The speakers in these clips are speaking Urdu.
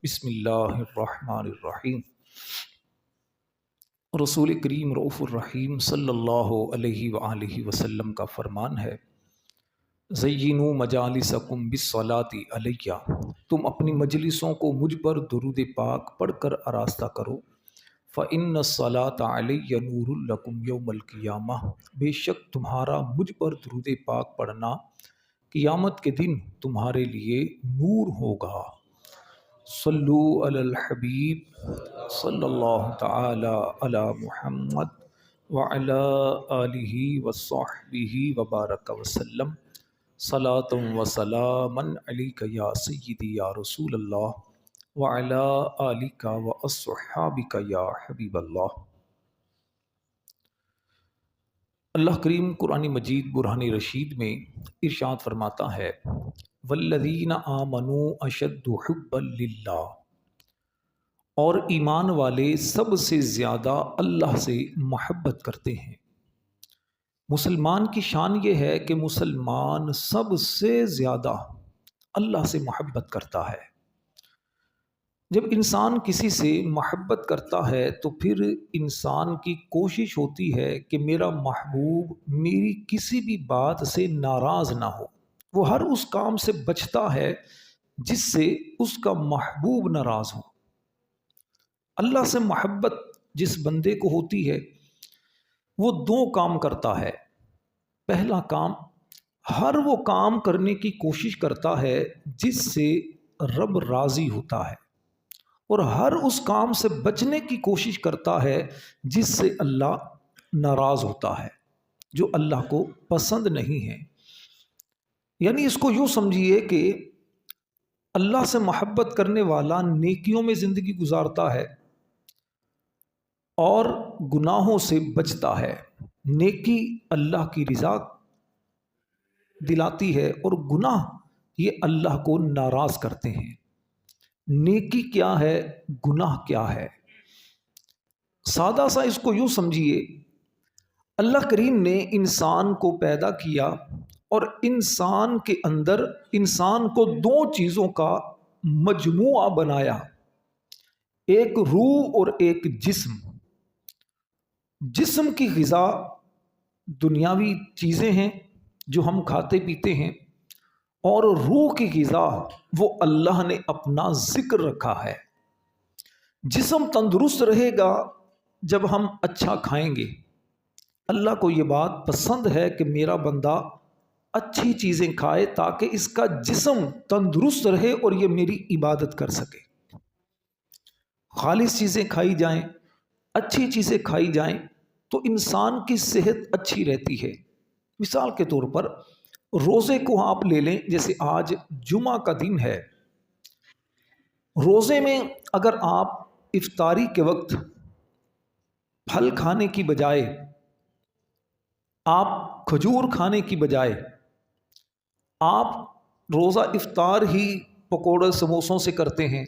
بسم اللہ الرحمن الرحیم۔ رسول کریم رؤوف الرحیم صلی اللہ علیہ وآلہ وسلم کا فرمان ہے، زینوا مجالسکم بالصلاۃ علیہ، تم اپنی مجلسوں کو مجھ پر درود پاک پڑھ کر آراستہ کرو۔ فإن الصلاۃ علیہ نور لکم یوم القیامہ، بے شک تمہارا مجھ پر درود پاک پڑھنا قیامت کے دن تمہارے لیے نور ہوگا۔ صلو علی الحبیب صلی اللہ تعالی علی محمد وعلی آلہ وصحبہ وبارک وسلم، صلاۃ و سلاما علیک یا سیدی یا رسول اللہ وعلی آلک واصحابک یا حبیب اللہ۔ اللہ کریم قرآن مجید برہان رشید میں ارشاد فرماتا ہے، والذین آمنوا اشد حبا للہ، اور ایمان والے سب سے زیادہ اللہ سے محبت کرتے ہیں۔ مسلمان کی شان یہ ہے کہ مسلمان سب سے زیادہ اللہ سے محبت کرتا ہے۔ جب انسان کسی سے محبت کرتا ہے تو پھر انسان کی کوشش ہوتی ہے کہ میرا محبوب میری کسی بھی بات سے ناراض نہ ہو۔ وہ ہر اس کام سے بچتا ہے جس سے اس کا محبوب ناراض ہو۔ اللہ سے محبت جس بندے کو ہوتی ہے وہ دو کام کرتا ہے۔ پہلا کام، ہر وہ کام کرنے کی کوشش کرتا ہے جس سے رب راضی ہوتا ہے، اور ہر اس کام سے بچنے کی کوشش کرتا ہے جس سے اللہ ناراض ہوتا ہے، جو اللہ کو پسند نہیں ہے۔ یعنی اس کو یوں سمجھیے کہ اللہ سے محبت کرنے والا نیکیوں میں زندگی گزارتا ہے اور گناہوں سے بچتا ہے۔ نیکی اللہ کی رضا دلاتی ہے اور گناہ یہ اللہ کو ناراض کرتے ہیں۔ نیکی کیا ہے، گناہ کیا ہے؟ سادہ سا اس کو یوں سمجھیے، اللہ کریم نے انسان کو پیدا کیا اور انسان کے اندر انسان کو دو چیزوں کا مجموعہ بنایا، ایک روح اور ایک جسم۔ جسم کی غذا دنیاوی چیزیں ہیں جو ہم کھاتے پیتے ہیں، اور روح کی غذا وہ اللہ نے اپنا ذکر رکھا ہے۔ جسم تندرست رہے گا جب ہم اچھا کھائیں گے۔ اللہ کو یہ بات پسند ہے کہ میرا بندہ اچھی چیزیں کھائے تاکہ اس کا جسم تندرست رہے اور یہ میری عبادت کر سکے۔ خالص چیزیں کھائی جائیں، اچھی چیزیں کھائی جائیں تو انسان کی صحت اچھی رہتی ہے۔ مثال کے طور پر روزے کو آپ لے لیں، جیسے آج جمعہ کا دن ہے۔ روزے میں اگر آپ افطاری کے وقت پھل کھانے کی بجائے، آپ کھجور کھانے کی بجائے، آپ روزہ افطار ہی پکوڑے سموسوں سے کرتے ہیں،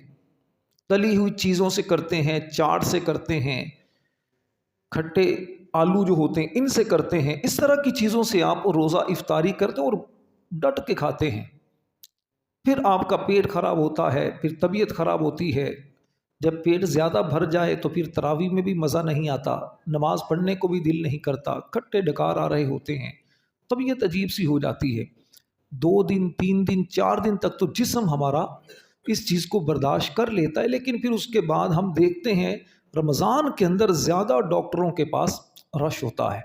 تلی ہوئی چیزوں سے کرتے ہیں، چاٹ سے کرتے ہیں، کھٹے آلو جو ہوتے ہیں ان سے کرتے ہیں، اس طرح کی چیزوں سے آپ روزہ افطاری کرتے ہیں اور ڈٹ کے کھاتے ہیں، پھر آپ کا پیٹ خراب ہوتا ہے، پھر طبیعت خراب ہوتی ہے۔ جب پیٹ زیادہ بھر جائے تو پھر تراویح میں بھی مزہ نہیں آتا، نماز پڑھنے کو بھی دل نہیں کرتا، کھٹے ڈکار آ رہے ہوتے ہیں، طبیعت عجیب سی ہو جاتی ہے۔ 2 دن 3 دن 4 دن تک تو جسم ہمارا اس چیز کو برداشت کر لیتا ہے، لیکن پھر اس کے بعد ہم دیکھتے ہیں رمضان کے اندر زیادہ ڈاکٹروں کے پاس رش ہوتا ہے،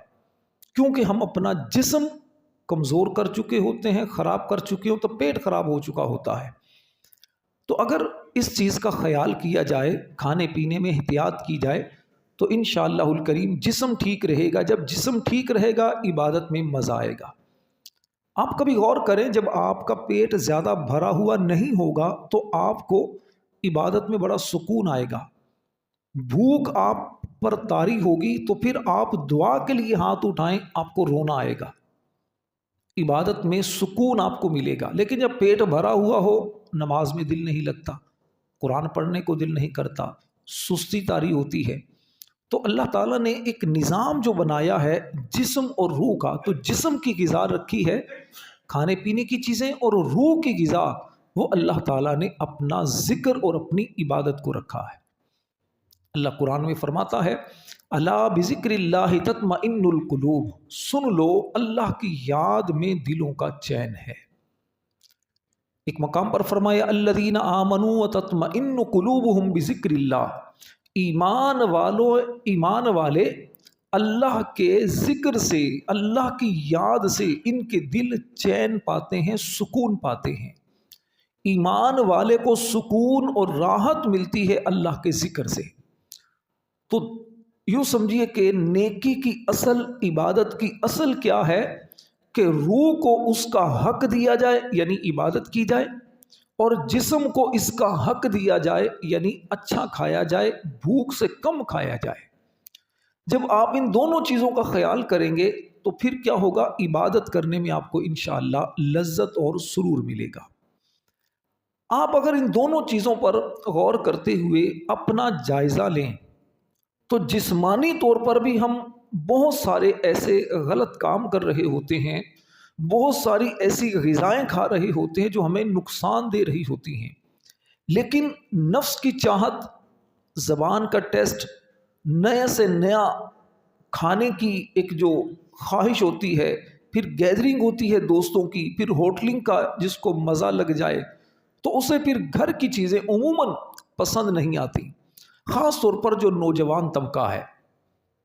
کیونکہ ہم اپنا جسم کمزور کر چکے ہوتے ہیں، خراب کر چکے ہو تو پیٹ خراب ہو چکا ہوتا ہے۔ تو اگر اس چیز کا خیال کیا جائے، کھانے پینے میں احتیاط کی جائے تو انشاءاللہ الکریم جسم ٹھیک رہے گا۔ جب جسم ٹھیک رہے گا عبادت میں مزہ آئے گا۔ آپ کبھی غور کریں، جب آپ کا پیٹ زیادہ بھرا ہوا نہیں ہوگا تو آپ کو عبادت میں بڑا سکون آئے گا۔ بھوک آپ پر طاری ہوگی تو پھر آپ دعا کے لیے ہاتھ اٹھائیں، آپ کو رونا آئے گا، عبادت میں سکون آپ کو ملے گا۔ لیکن جب پیٹ بھرا ہوا ہو، نماز میں دل نہیں لگتا، قرآن پڑھنے کو دل نہیں کرتا، سستی طاری ہوتی ہے۔ تو اللہ تعالیٰ نے ایک نظام جو بنایا ہے جسم اور روح کا، تو جسم کی غذا رکھی ہے کھانے پینے کی چیزیں، اور روح کی غذا وہ اللہ تعالیٰ نے اپنا ذکر اور اپنی عبادت کو رکھا ہے۔ اللہ قرآن میں فرماتا ہے الا بذکر اللہ تطمئن القلوب، سن لو اللہ کی یاد میں دلوں کا چین ہے۔ ایک مقام پر فرمایا الذین آمنوا وتطمئن قلوبہم بذکر اللہ، ایمان والے اللہ کے ذکر سے، اللہ کی یاد سے ان کے دل چین پاتے ہیں، سکون پاتے ہیں۔ ایمان والے کو سکون اور راحت ملتی ہے اللہ کے ذکر سے۔ تو یوں سمجھیے کہ نیکی کی اصل، عبادت کی اصل کیا ہے کہ روح کو اس کا حق دیا جائے یعنی عبادت کی جائے، اور جسم کو اس کا حق دیا جائے یعنی اچھا کھایا جائے، بھوک سے کم کھایا جائے۔ جب آپ ان دونوں چیزوں کا خیال کریں گے تو پھر کیا ہوگا، عبادت کرنے میں آپ کو انشاءاللہ لذت اور سرور ملے گا۔ آپ اگر ان دونوں چیزوں پر غور کرتے ہوئے اپنا جائزہ لیں تو جسمانی طور پر بھی ہم بہت سارے ایسے غلط کام کر رہے ہوتے ہیں، بہت ساری ایسی غذائیں کھا رہے ہوتے ہیں جو ہمیں نقصان دے رہی ہوتی ہیں، لیکن نفس کی چاہت، زبان کا ٹیسٹ، نئے سے نیا کھانے کی ایک جو خواہش ہوتی ہے، پھر گیدرنگ ہوتی ہے دوستوں کی، پھر ہوٹلنگ کا جس کو مزہ لگ جائے، تو اسے پھر گھر کی چیزیں عموماً پسند نہیں آتی۔ خاص طور پر جو نوجوان طبقہ ہے،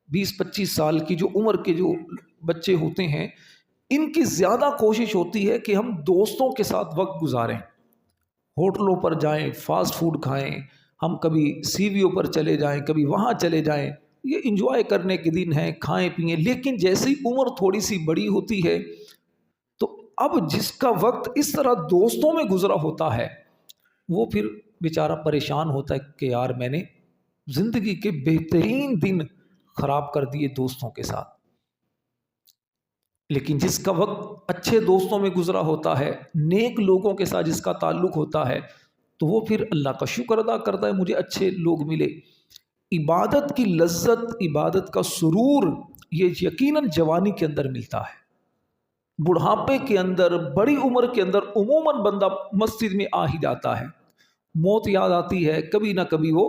20-25 سال کی جو عمر کے جو بچے ہوتے ہیں، ان کی زیادہ کوشش ہوتی ہے کہ ہم دوستوں کے ساتھ وقت گزاریں، ہوٹلوں پر جائیں، فاسٹ فوڈ کھائیں، ہم کبھی سی ویو پر چلے جائیں، کبھی وہاں چلے جائیں، یہ انجوائے کرنے کے دن ہیں، کھائیں پئیں۔ لیکن جیسی عمر تھوڑی سی بڑی ہوتی ہے تو اب جس کا وقت اس طرح دوستوں میں گزرا ہوتا ہے وہ پھر بیچارہ پریشان ہوتا ہے کہ یار میں نے زندگی کے بہترین دن خراب کر دیے دوستوں کے ساتھ۔ لیکن جس کا وقت اچھے دوستوں میں گزرا ہوتا ہے، نیک لوگوں کے ساتھ جس کا تعلق ہوتا ہے، تو وہ پھر اللہ کا شکر ادا کرتا ہے مجھے اچھے لوگ ملے۔ عبادت کی لذت، عبادت کا سرور یہ یقیناً جوانی کے اندر ملتا ہے۔ بڑھاپے کے اندر، بڑی عمر کے اندر عموماً بندہ مسجد میں آ ہی جاتا ہے، موت یاد آتی ہے، کبھی نہ کبھی وہ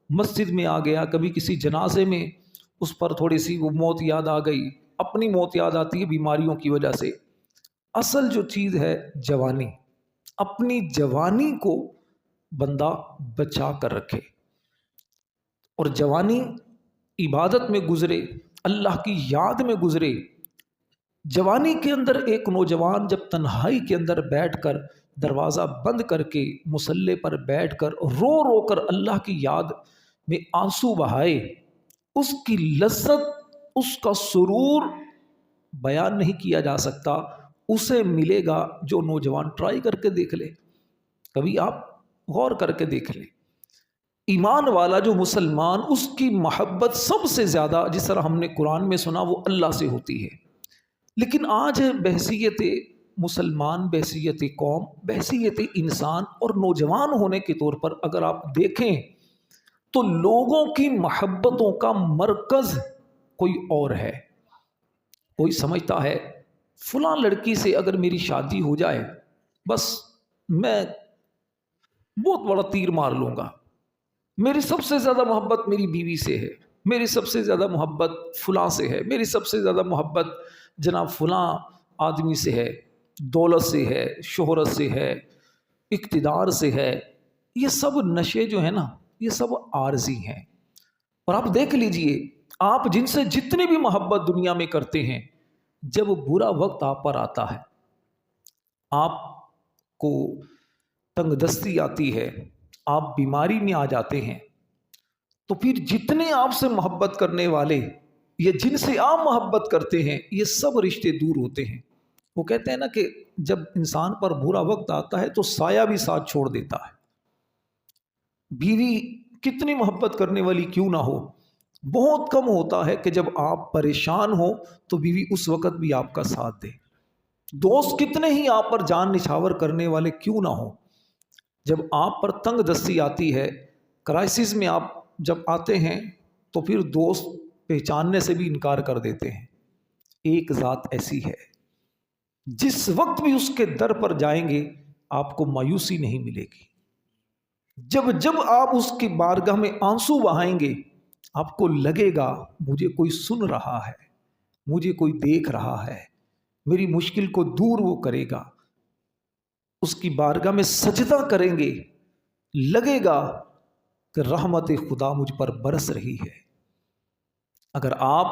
مسجد میں آ گیا، کبھی کسی جنازے میں اس پر تھوڑی سی وہ موت یاد آ گئی، اپنی موت یاد آتی ہے بیماریوں کی وجہ سے۔ اصل جو چیز ہے جوانی، اپنی جوانی کو بندہ بچا کر رکھے اور جوانی عبادت میں گزرے، اللہ کی یاد میں گزرے۔ جوانی کے اندر ایک نوجوان جب تنہائی کے اندر بیٹھ کر، دروازہ بند کر کے، مصلی پر بیٹھ کر رو رو کر اللہ کی یاد میں آنسو بہائے، اس کی لذت، اس کا سرور بیان نہیں کیا جا سکتا۔ اسے ملے گا جو نوجوان ٹرائی کر کے دیکھ لے، کبھی آپ غور کر کے دیکھ لیں۔ ایمان والا جو مسلمان، اس کی محبت سب سے زیادہ، جس طرح ہم نے قرآن میں سنا، وہ اللہ سے ہوتی ہے۔ لیکن آج بحیثیت مسلمان، بحیثیت قوم، بحیثیت انسان اور نوجوان ہونے کے طور پر اگر آپ دیکھیں تو لوگوں کی محبتوں کا مرکز کوئی اور ہے۔ کوئی سمجھتا ہے فلاں لڑکی سے اگر میری شادی ہو جائے بس میں بہت بڑا تیر مار لوں گا، میری سب سے زیادہ محبت میری بیوی سے ہے، میری سب سے زیادہ محبت فلاں سے ہے، میری سب سے زیادہ محبت جناب فلاں آدمی سے ہے، دولت سے ہے، شہرت سے ہے، اقتدار سے ہے۔ یہ سب نشے جو ہیں نا، یہ سب عارضی ہیں۔ اور آپ دیکھ لیجئے، آپ جن سے جتنی بھی محبت دنیا میں کرتے ہیں، جب برا وقت آپ پر آتا ہے، آپ کو تنگ دستی آتی ہے، آپ بیماری میں آ جاتے ہیں، تو پھر جتنے آپ سے محبت کرنے والے یا جن سے آپ محبت کرتے ہیں، یہ سب رشتے دور ہوتے ہیں۔ وہ کہتے ہیں نا کہ جب انسان پر برا وقت آتا ہے تو سایہ بھی ساتھ چھوڑ دیتا ہے۔ بیوی کتنی محبت کرنے والی کیوں نہ ہو، بہت کم ہوتا ہے کہ جب آپ پریشان ہو تو بیوی اس وقت بھی آپ کا ساتھ دے۔ دوست کتنے ہی آپ پر جان نچھاور کرنے والے کیوں نہ ہو، جب آپ پر تنگ دستی آتی ہے، کرائسس میں آپ جب آتے ہیں تو پھر دوست پہچاننے سے بھی انکار کر دیتے ہیں۔ ایک ذات ایسی ہے، جس وقت بھی اس کے در پر جائیں گے آپ کو مایوسی نہیں ملے گی۔ جب جب آپ اس کی بارگاہ میں آنسو بہائیں گے، آپ کو لگے گا مجھے کوئی سن رہا ہے، مجھے کوئی دیکھ رہا ہے، میری مشکل کو دور وہ کرے گا۔ اس کی بارگاہ میں سجدہ کریں گے، لگے گا کہ رحمت خدا مجھ پر برس رہی ہے۔ اگر آپ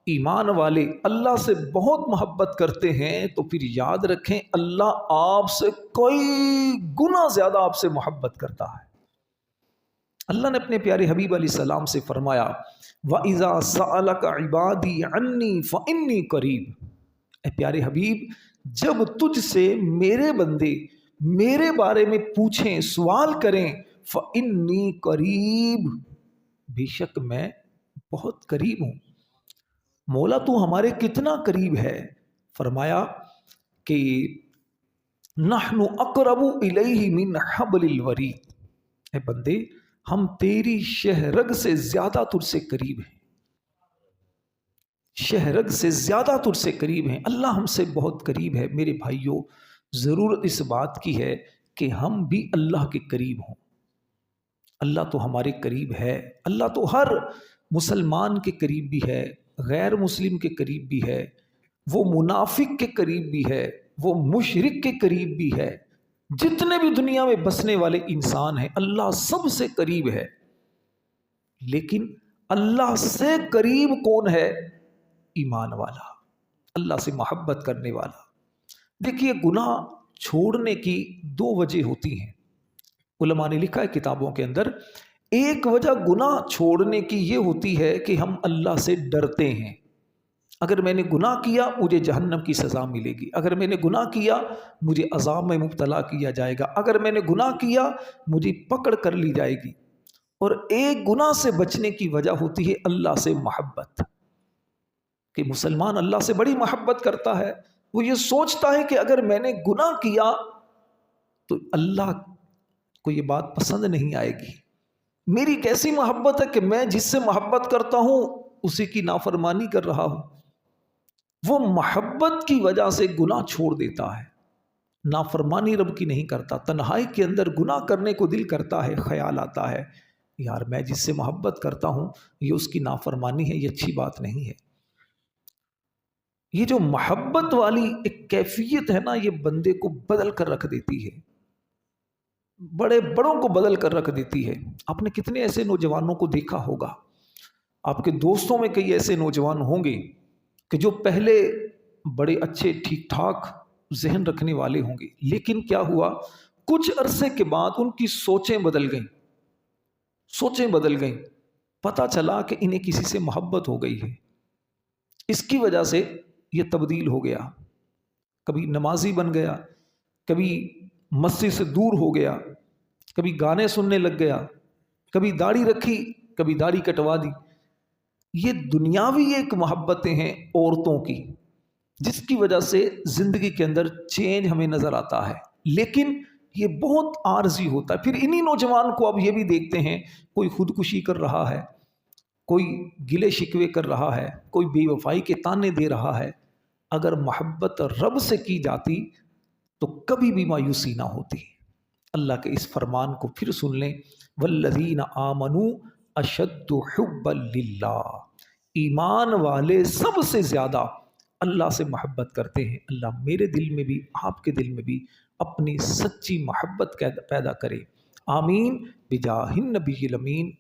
ایمان والے اللہ سے بہت محبت کرتے ہیں تو پھر یاد رکھیں اللہ آپ سے کئی گنا زیادہ آپ سے محبت کرتا ہے۔ اللہ نے اپنے پیارے حبیب علیہ السلام سے فرمایا وَإِذَا سَأَلَكَ عِبَادِي عَنِّي فَإِنِّي قَرِيبٌ، اے پیارے حبیب جب تجھ سے میرے بندے میرے بارے میں پوچھیں، سوال کریں، فَإِنِّي قَرِيبٌ، بے شک میں بہت قریب ہوں۔ مولا تو ہمارے کتنا قریب ہے؟ فرمایا کہ نحن اقرب الیہ من حبل الورید، اے بندے ہم تیری شہرگ سے زیادہ تجھ سے قریب ہیں، شہرگ سے زیادہ تجھ سے قریب ہیں۔ اللہ ہم سے بہت قریب ہے۔ میرے بھائیوں، ضرورت اس بات کی ہے کہ ہم بھی اللہ کے قریب ہوں۔ اللہ تو ہمارے قریب ہے، اللہ تو ہر مسلمان کے قریب بھی ہے، غیر مسلم کے قریب بھی ہے، وہ منافق کے قریب بھی ہے، وہ مشرک کے قریب بھی ہے، جتنے بھی دنیا میں بسنے والے انسان ہیں اللہ سب سے قریب ہے۔ لیکن اللہ سے قریب کون ہے؟ ایمان والا، اللہ سے محبت کرنے والا۔ دیکھیے گناہ چھوڑنے کی دو وجہ ہوتی ہیں، علماء نے لکھا ہے کتابوں کے اندر۔ ایک وجہ گناہ چھوڑنے کی یہ ہوتی ہے کہ ہم اللہ سے ڈرتے ہیں، اگر میں نے گناہ کیا مجھے جہنم کی سزا ملے گی، اگر میں نے گناہ کیا مجھے عذاب میں مبتلا کیا جائے گا، اگر میں نے گناہ کیا مجھے پکڑ کر لی جائے گی۔ اور ایک گناہ سے بچنے کی وجہ ہوتی ہے اللہ سے محبت، کہ مسلمان اللہ سے بڑی محبت کرتا ہے، وہ یہ سوچتا ہے کہ اگر میں نے گناہ کیا تو اللہ کو یہ بات پسند نہیں آئے گی۔ میری کیسی محبت ہے کہ میں جس سے محبت کرتا ہوں اسی کی نافرمانی کر رہا ہوں۔ وہ محبت کی وجہ سے گناہ چھوڑ دیتا ہے، نافرمانی رب کی نہیں کرتا۔ تنہائی کے اندر گناہ کرنے کو دل کرتا ہے، خیال آتا ہے یار میں جس سے محبت کرتا ہوں یہ اس کی نافرمانی ہے، یہ اچھی بات نہیں ہے۔ یہ جو محبت والی ایک کیفیت ہے نا، یہ بندے کو بدل کر رکھ دیتی ہے، بڑے بڑوں کو بدل کر رکھ دیتی ہے۔ آپ نے کتنے ایسے نوجوانوں کو دیکھا ہوگا، آپ کے دوستوں میں کئی ایسے نوجوان ہوں گے کہ جو پہلے بڑے اچھے ٹھیک ٹھاک ذہن رکھنے والے ہوں گے، لیکن کیا ہوا کچھ عرصے کے بعد ان کی سوچیں بدل گئیں، سوچیں بدل گئیں، پتہ چلا کہ انہیں کسی سے محبت ہو گئی ہے، اس کی وجہ سے یہ تبدیل ہو گیا، کبھی نمازی بن گیا، کبھی مسجد سے دور ہو گیا، کبھی گانے سننے لگ گیا، کبھی داڑھی رکھی کبھی داڑھی کٹوا دی۔ یہ دنیاوی ایک محبتیں ہیں عورتوں کی، جس کی وجہ سے زندگی کے اندر چینج ہمیں نظر آتا ہے، لیکن یہ بہت عارضی ہوتا ہے۔ پھر انہی نوجوان کو اب یہ بھی دیکھتے ہیں کوئی خودکشی کر رہا ہے، کوئی گلے شکوے کر رہا ہے، کوئی بے وفائی کے تانے دے رہا ہے۔ اگر محبت رب سے کی جاتی تو کبھی بھی مایوسی نہ ہوتی۔ اللہ کے اس فرمان کو پھر سن لیں، والذین آمنوا اشد حبا للہ، ایمان والے سب سے زیادہ اللہ سے محبت کرتے ہیں۔ اللہ میرے دل میں بھی آپ کے دل میں بھی اپنی سچی محبت پیدا کرے، آمین بجاہ النبی الامین۔